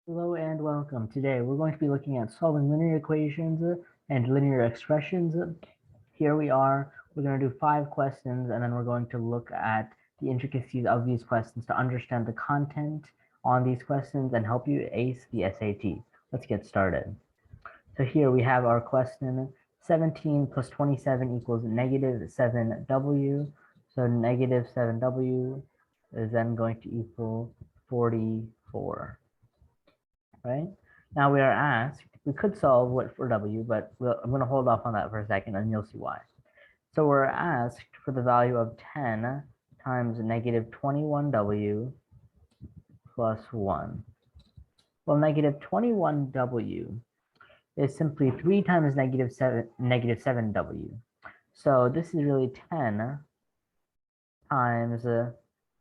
Hello and welcome. Today we're going to be looking at solving linear equations and linear expressions. Here we are. We're going to do 5 questions and then we're going to look at the intricacies of these questions to understand the content on these questions and help you ace the SAT. Let's get started. So here we have our question. 17 plus 27 equals negative 7w. So negative 7w is then going to equal 44. Right? Now we are asked, we could solve what for w, but I'm going to hold off on that for a second and you'll see why. So we're asked for the value of 10 times negative 21w plus 1. Well, negative 21w is simply 3 times negative 7w. So this is really 10 times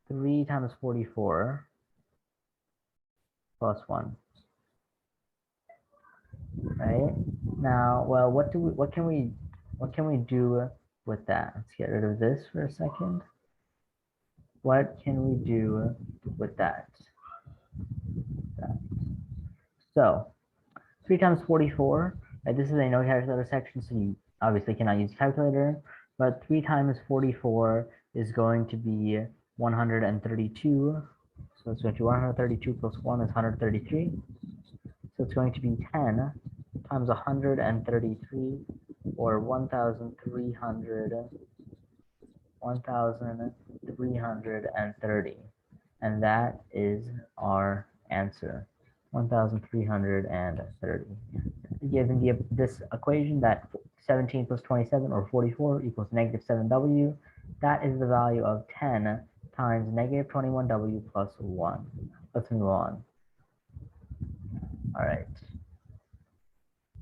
3 times 44 plus 1. Right? Now, well, what can we do with that? Let's get rid of this for a second. What can we do with that? So 3 times 44, right? This is a no calculator section, so you obviously cannot use a calculator, but 3 times 44 is going to be 132. So it's going to be 132 plus 1 is 133. So it's going to be 10 times 133, or 1,330. And that is our answer, 1,330. Given this equation that 17 plus 27, or 44, equals negative 7w, that is the value of 10 times negative 21w plus 1. Let's move on. All right.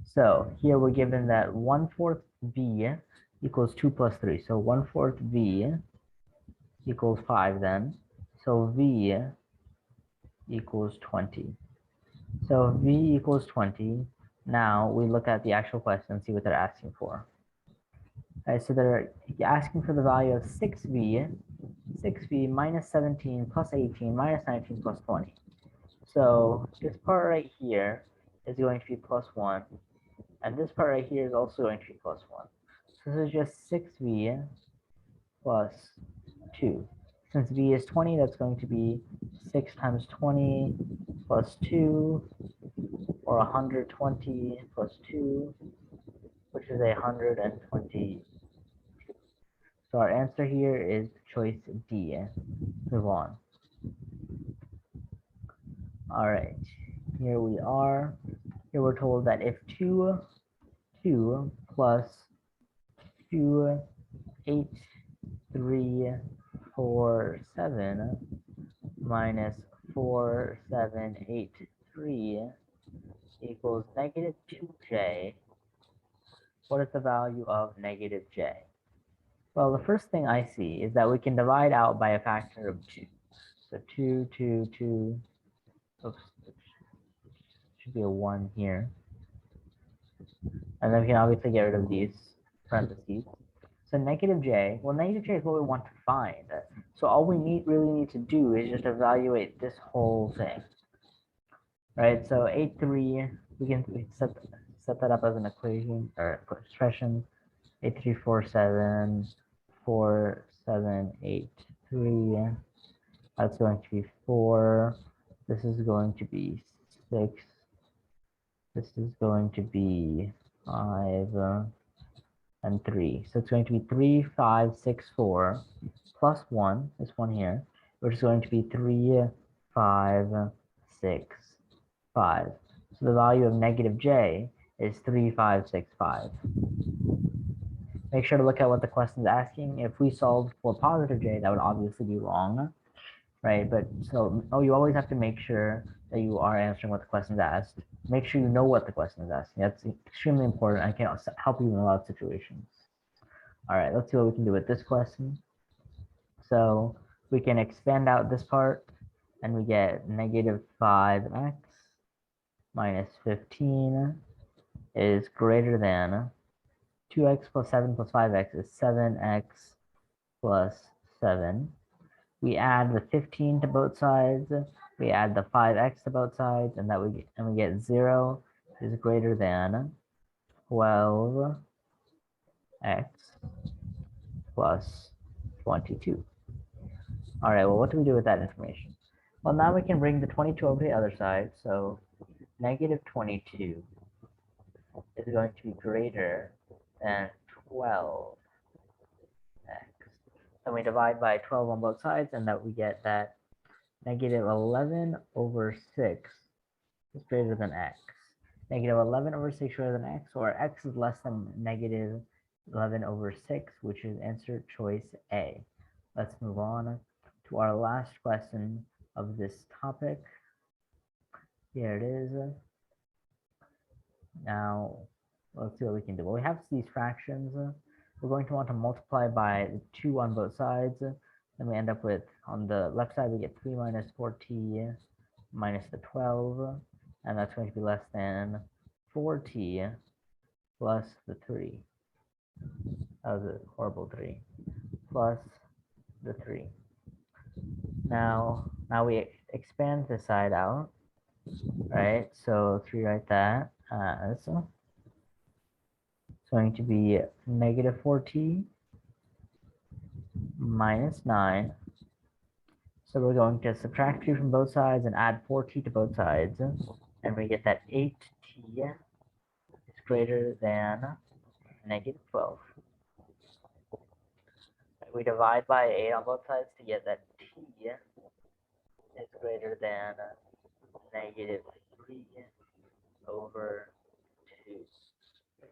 So here we're given that 1/4 v equals 2 plus 3. So 1/4 v equals 5 then. So v equals 20. So v equals 20. Now we look at the actual question and see what they're asking for. All right, so they're asking for the value of 6v minus 17 plus 18 minus 19 plus 20. So this part right here is going to be plus 1. And this part right here is also going to be plus 1. So this is just 6v plus 2. Since v is 20, that's going to be 6 times 20 plus 2, or 120 plus 2, which is 120. So our answer here is choice D. Move on. All right, here we are. Here we're told that if 2 plus 2, 8, 3, 4, 7 minus 4, 7, 8, 3 equals negative 2j, what is the value of negative j? Well, the first thing I see is that we can divide out by a factor of 2. So 2, 2, 2, oops, should be a 1 here. And then we can obviously get rid of these parentheses. So negative j, well, negative j is what we want to find. So all we really need to do is just evaluate this whole thing. Right, so 8, 3, we can set that up as an equation or expression. 8, 3, 4, 7, 4, 7, 8, 3. That's going to be 4. This is going to be 6. This is going to be 5 and 3. So it's going to be 3, 5, 6, 4 plus 1, this one here, which is going to be 3, 5, 6, 5. So the value of negative j is 3, 5, 6, 5. Make sure to look at what the question is asking. If we solved for positive j, that would obviously be wrong, right? But so, you always have to make sure that you are answering what the question is asked. Make sure you know what the question is asking. That's extremely important. I can help you in a lot of situations. All right, let's see what we can do with this question. So we can expand out this part and we get negative 5x minus 15 is greater than 2x plus 7 plus 5x is 7x plus 7. We add the 15 to both sides. we add the 5x to both sides, and we get 0 is greater than 12x plus 22. All right, well, what do we do with that information? Well, now we can bring the 22 over to the other side, so negative 22 is going to be greater than 12x. Then we divide by 12 on both sides, and that we get that negative 11 over 6 is greater than x. Negative 11 over 6 greater than x, or x is less than negative 11 over 6, which is answer choice A. Let's move on to our last question of this topic. Here it is. Now, let's see what we can do. Well, we have these fractions. We're going to want to multiply by 2 on both sides. Then we end up with, on the left side, we get 3 minus 4t minus the 12. And that's going to be less than 4t plus the 3. That was a horrible 3. Plus the 3. Now we expand this side out, right? So let's rewrite that as it's going to be negative 4t minus 9. So we're going to subtract 3 from both sides and add 4t to both sides. And we get that 8t is greater than negative 12. We divide by 8 on both sides to get that t is greater than negative 3 over 2.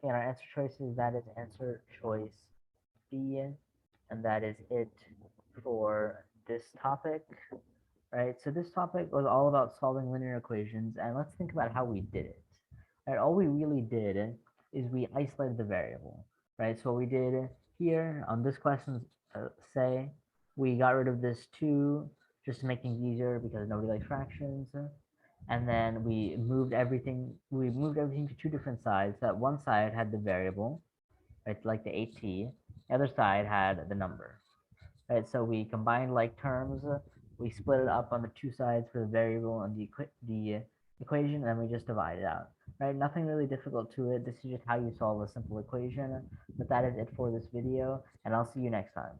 And our answer choices, that is answer choice B, and that is it for this topic, right? So this topic was all about solving linear equations, and let's think about how we did it. Right, all we really did is we isolated the variable, right? So what we did here on this question, say we got rid of this 2 just to make things easier because nobody likes fractions, and then we moved everything to 2 different sides. So that one side had the variable, right, like the 8t, the other side had the number, right? So we combined like terms, we split it up on the 2 sides for the variable and the equation, and then we just divide it out, right? Nothing really difficult to it. This is just how you solve a simple equation. But that is it for this video, and I'll see you next time.